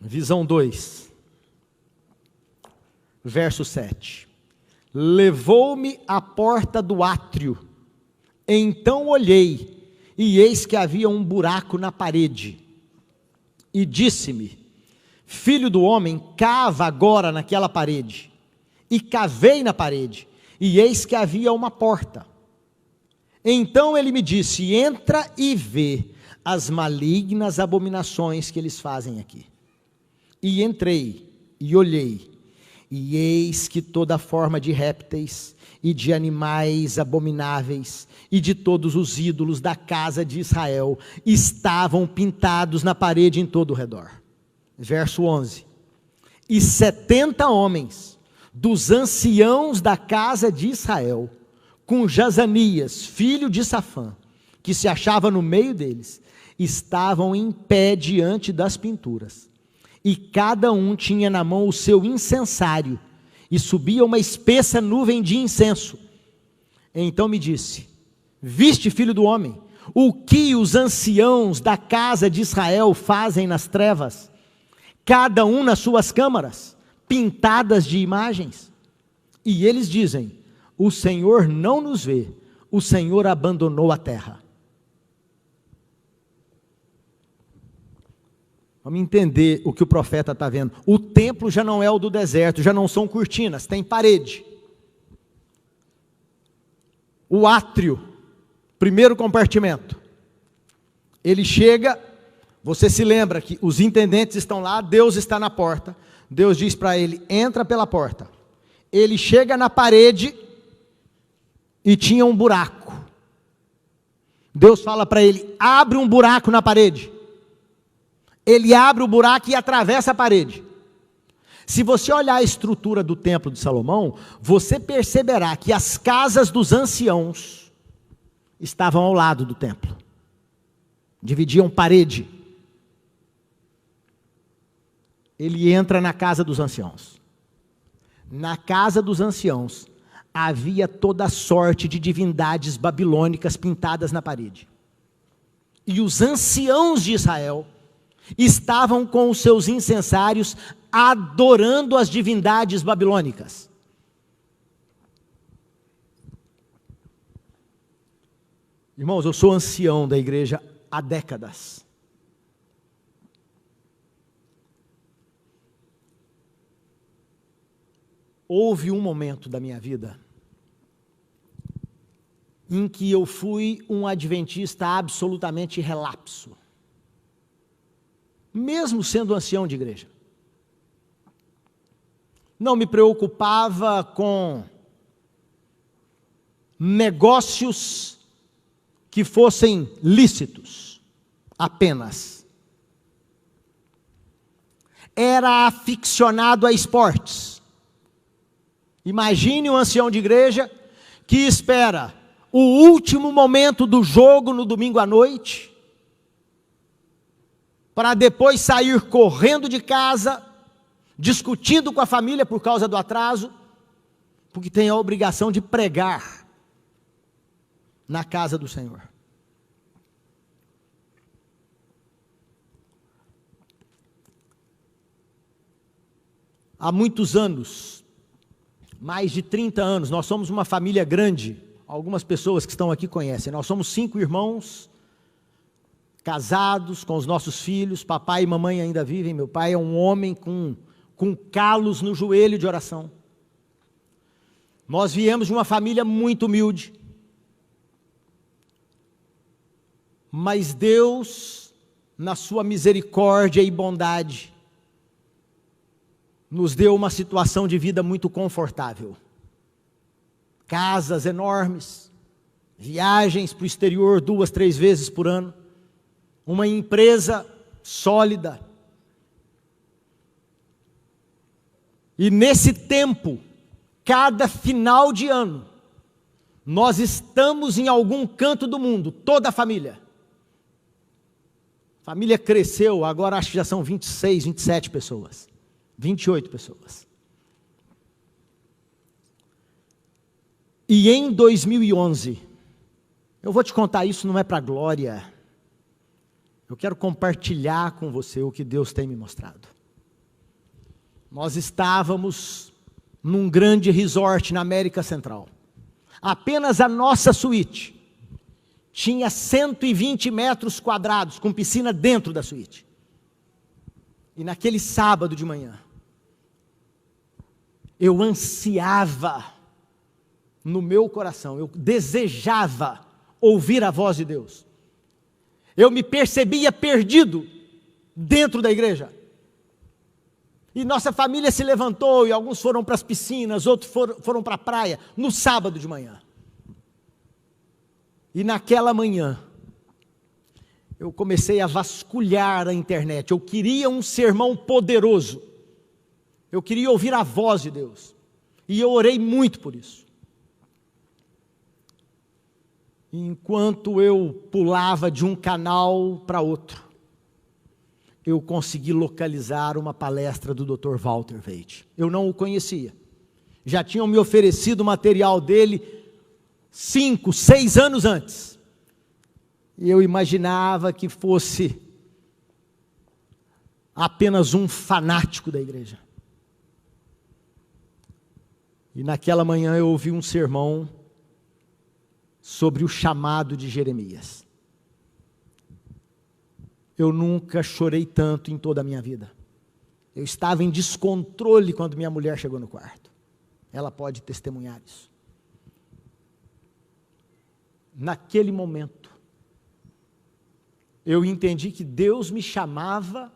Visão 2, verso 7. Levou-me à porta do átrio, então olhei, e eis que havia um buraco na parede, e disse-me: filho do homem, cava agora naquela parede. E cavei na parede, e eis que havia uma porta. Então ele me disse: entra e vê as malignas abominações que eles fazem aqui. E entrei, e olhei, e eis que toda forma de répteis, e de animais abomináveis, e de todos os ídolos da casa de Israel, estavam pintados na parede em todo o redor. Verso 11. E 70 homens, dos anciãos da casa de Israel, com Jazanias, filho de Safã, que se achava no meio deles, estavam em pé diante das pinturas. E cada um tinha na mão o seu incensário, e subia uma espessa nuvem de incenso. Então me disse: viste, filho do homem, o que os anciãos da casa de Israel fazem nas trevas, cada um nas suas câmaras, pintadas de imagens? E eles dizem: o Senhor não nos vê, o Senhor abandonou a terra. Vamos entender o que o profeta está vendo. O templo já não é o do deserto, já não são cortinas, tem parede. O átrio, primeiro compartimento, ele chega, você se lembra que os intendentes estão lá, Deus está na porta, Deus diz para ele: entra pela porta. Ele chega na parede e tinha um buraco. Deus fala para ele: abre um buraco na parede. Ele abre o buraco e atravessa a parede. Se você olhar a estrutura do templo de Salomão, você perceberá que as casas dos anciãos estavam ao lado do templo, dividiam parede. Ele entra na casa dos anciãos. Na casa dos anciãos havia toda sorte de divindades babilônicas pintadas na parede. E os anciãos de Israel estavam com os seus incensários adorando as divindades babilônicas. Irmãos, eu sou ancião da igreja há décadas. Houve um momento da minha vida em que eu fui um adventista absolutamente relapso, mesmo sendo ancião de igreja. Não me preocupava com negócios que fossem lícitos apenas. Era aficionado a esportes. Imagine um ancião de igreja que espera o último momento do jogo no domingo à noite, para depois sair correndo de casa, discutindo com a família por causa do atraso, porque tem a obrigação de pregar na casa do Senhor. Há muitos anos, mais de 30 anos, nós somos uma família grande, algumas pessoas que estão aqui conhecem, nós somos 5 irmãos, casados, com os nossos filhos, papai e mamãe ainda vivem, meu pai é um homem com calos no joelho de oração. Nós viemos de uma família muito humilde, mas Deus, na sua misericórdia e bondade, nos deu uma situação de vida muito confortável. Casas enormes, viagens para o exterior 2, 3 vezes por ano, uma empresa sólida. E nesse tempo, cada final de ano, nós estamos em algum canto do mundo, toda a família. A família cresceu, agora acho que já são 26, 27 pessoas, 28 pessoas. E em 2011, eu vou te contar isso, não é para glória, eu quero compartilhar com você o que Deus tem me mostrado. Nós estávamos num grande resort na América Central. Apenas a nossa suíte tinha 120 metros quadrados, com piscina dentro da suíte. E naquele sábado de manhã, eu ansiava no meu coração, eu desejava ouvir a voz de Deus. Eu me percebia perdido dentro da igreja. E nossa família se levantou, e alguns foram para as piscinas, outros foram para a praia, no sábado de manhã. E naquela manhã, eu comecei a vasculhar a internet. Eu queria um sermão poderoso. Eu queria ouvir a voz de Deus. E eu orei muito por isso. E enquanto eu pulava de um canal para outro, eu consegui localizar uma palestra do Dr. Walter Veith. Eu não o conhecia. Já tinham me oferecido o material dele 5, 6 anos antes. E eu imaginava que fosse apenas um fanático da igreja. E naquela manhã eu ouvi um sermão sobre o chamado de Jeremias. Eu nunca chorei tanto em toda a minha vida. Eu estava em descontrole quando minha mulher chegou no quarto. Ela pode testemunhar isso. Naquele momento, eu entendi que Deus me chamava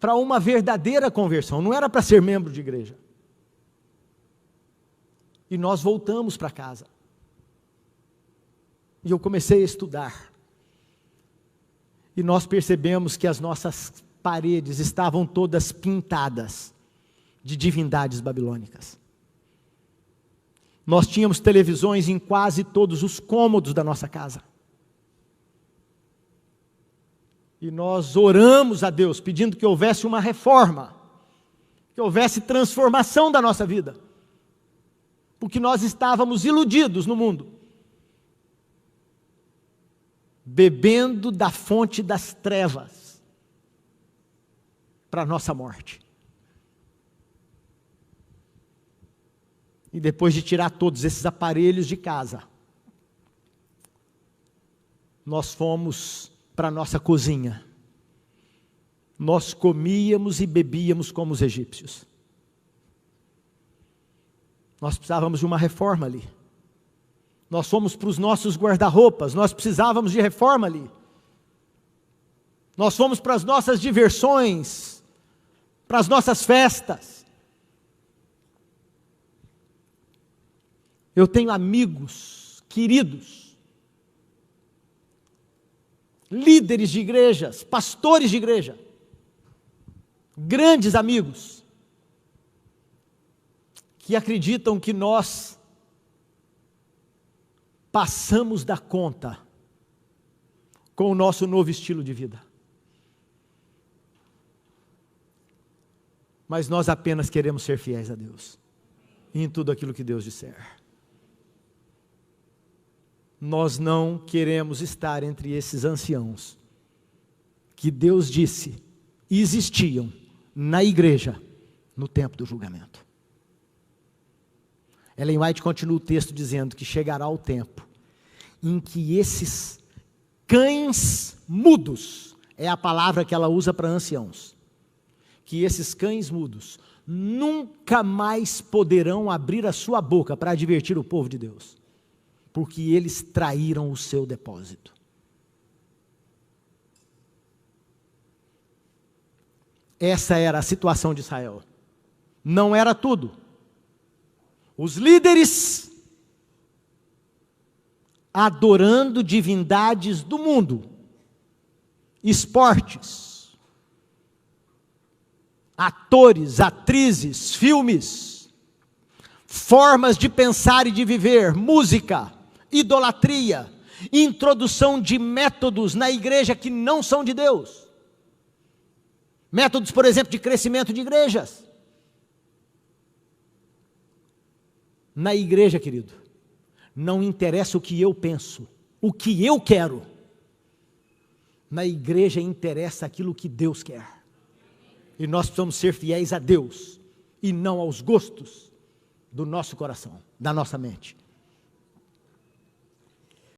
para uma verdadeira conversão, não era para ser membro de igreja. E nós voltamos para casa. E eu comecei a estudar. E nós percebemos que as nossas paredes estavam todas pintadas de divindades babilônicas. Nós tínhamos televisões em quase todos os cômodos da nossa casa. E nós oramos a Deus, pedindo que houvesse uma reforma, que houvesse transformação da nossa vida. Porque nós estávamos iludidos no mundo, bebendo da fonte das trevas, para a nossa morte. E depois de tirar todos esses aparelhos de casa, nós fomos para a nossa cozinha. Nós comíamos e bebíamos como os egípcios. Nós precisávamos de uma reforma ali. Nós fomos para os nossos guarda-roupas, nós precisávamos de reforma ali. Nós fomos para as nossas diversões, para as nossas festas. Eu tenho amigos, queridos, líderes de igrejas, pastores de igreja, grandes amigos, que acreditam que nós passamos da conta com o nosso novo estilo de vida. Mas nós apenas queremos ser fiéis a Deus, em tudo aquilo que Deus disser. Nós não queremos estar entre esses anciãos, que Deus disse, existiam na igreja, no tempo do julgamento. Ellen White continua o texto dizendo que chegará o tempo em que esses cães mudos, é a palavra que ela usa para anciãos, que esses cães mudos nunca mais poderão abrir a sua boca para advertir o povo de Deus, porque eles traíram o seu depósito. Essa era a situação de Israel. Não era tudo. Os líderes adorando divindades do mundo, esportes, atores, atrizes, filmes, formas de pensar e de viver, música, idolatria, introdução de métodos na igreja que não são de Deus. Métodos, por exemplo, de crescimento de igrejas. Na igreja, querido, não interessa o que eu penso, o que eu quero. Na igreja interessa aquilo que Deus quer. E nós precisamos ser fiéis a Deus, e não aos gostos do nosso coração, da nossa mente.